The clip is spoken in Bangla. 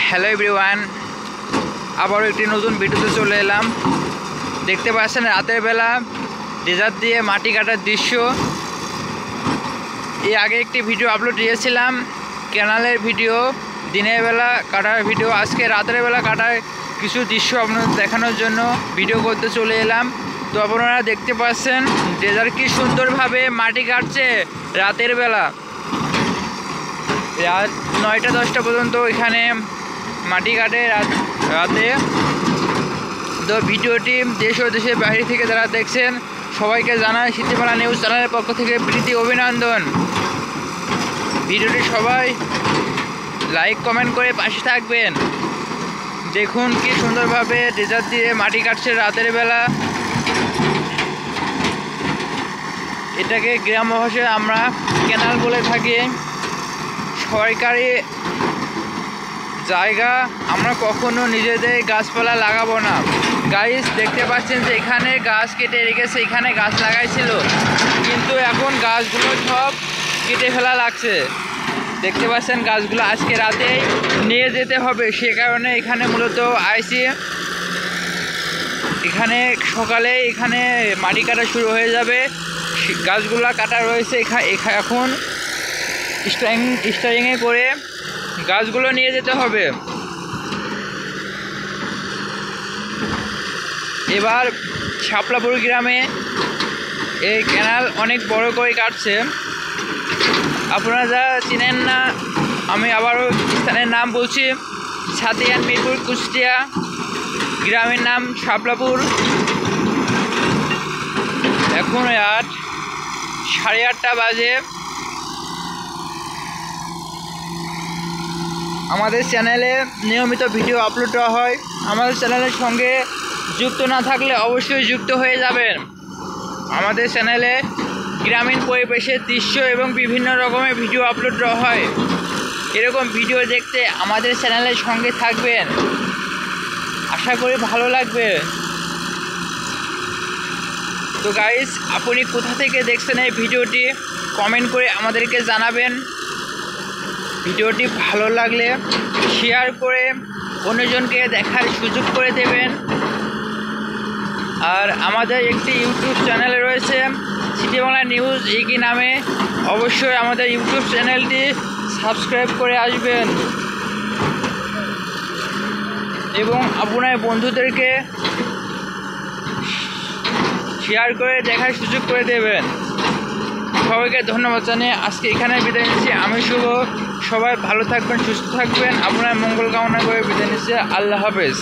হ্যালো এভরিওয়ান, আবারও একটি নতুন ভিডিওতে চলে এলাম। দেখতে পাচ্ছেন রাতের বেলা ডেজার্ট দিয়ে মাটি কাটার দৃশ্য। এর আগে একটি ভিডিও আপলোড দিয়েছিলাম, ক্যানালের ভিডিও, দিনের বেলা কাটার ভিডিও। আজকে রাতের বেলা কাটার কিছু দৃশ্য আপনাদের দেখানোর জন্য ভিডিও করতে চলে এলাম। তো আপনারা দেখতে পাচ্ছেন ডেজার্ট কি সুন্দরভাবে মাটি কাটছে রাতের বেলা। রাত 9টা-10টা পর্যন্ত এখানে মাটি কাটে রাতে। তো ভিডিওটি দেশ ও দেশের বাইরে থেকে যারা দেখছেন সবাইকে জানাই সিটিপাড়া নিউজ চ্যানেলের পক্ষ থেকে প্রীতি অভিনন্দন। ভিডিওটি সবাই লাইক কমেন্ট করে পাশে থাকবেন। দেখুন কি সুন্দরভাবে ডেজার্ট দিয়ে মাটি কাটছে রাতের বেলা। এটাকে গ্রাম ভাষায় আমরা ক্যানাল বলে থাকি। সরকারি জায়গা আমরা কখনো নিজেদের গাছপালা লাগাবো না। গাইস দেখতে পাচ্ছেন যে এখানে গাছ কেটে রেখেছে, এখানে গাছ লাগাইছিল, কিন্তু এখন গাছগুলো সব কেটে ফেলা লাগছে। দেখতে পাচ্ছেন গাছগুলো আজকে রাতেই নিয়ে যেতে হবে, সে কারণে এখানে মূলত আইসি। এখানে সকালে এখানে মাটি কাটা শুরু হয়ে যাবে, গাছগুলো কাটা রয়েছে। এখন স্টারিংয়ে করে গাছগুলো নিয়ে যেতে হবে। এবার শাপলাপুর গ্রামে এই ক্যানাল অনেক বড় করে কাটছে। আপনারা যা চিনেন না, আমি আবারও স্থানের নাম বলছি, ছাতিয়ান মিরপুর কুষ্টিয়া, গ্রামের নাম শাপলাপুর। এখন রাত 8:30 বাজে। আমাদের চ্যানেলে নিয়মিত ভিডিও আপলোড করা হয়। আমাদের চ্যানেলের সঙ্গে যুক্ত না থাকলে অবশ্যই যুক্ত হয়ে যাবেন। আমাদের চ্যানেলে গ্রামীণ পরিবেশের দৃশ্য এবং বিভিন্ন রকমের ভিডিও আপলোড করা হয়। এরকম ভিডিও দেখতে আমাদের চ্যানেলের সঙ্গে থাকবেন, আশা করি ভালো লাগবে। তো গাইস, আপনি কোথা থেকে দেখছেন এই ভিডিওটি কমেন্ট করে আমাদেরকে জানাবেন। ভিডিওটি ভালো লাগলে শেয়ার করে অন্যজনকে দেখার সুযোগ করে দেবেন। আর আমাদের একটি ইউটিউব চ্যানেল রয়েছে সিটিবাংলা নিউজ একই নামে, অবশ্যই আমাদের ইউটিউব চ্যানেলটি সাবস্ক্রাইব করে আসবেন এবং আপনার বন্ধুদেরকে শেয়ার করে দেখার সুযোগ করে দেবেন। সবাইকে ধন্যবাদ জানিয়ে আজকে এখানে বিদায় নিচ্ছি। আমি শুভ। সবাই ভালো থাকবেন, সুস্থ থাকবেন, আপনার মঙ্গল কামনা করে বিদায় নিচ্ছি। আল্লাহ হাফেজ।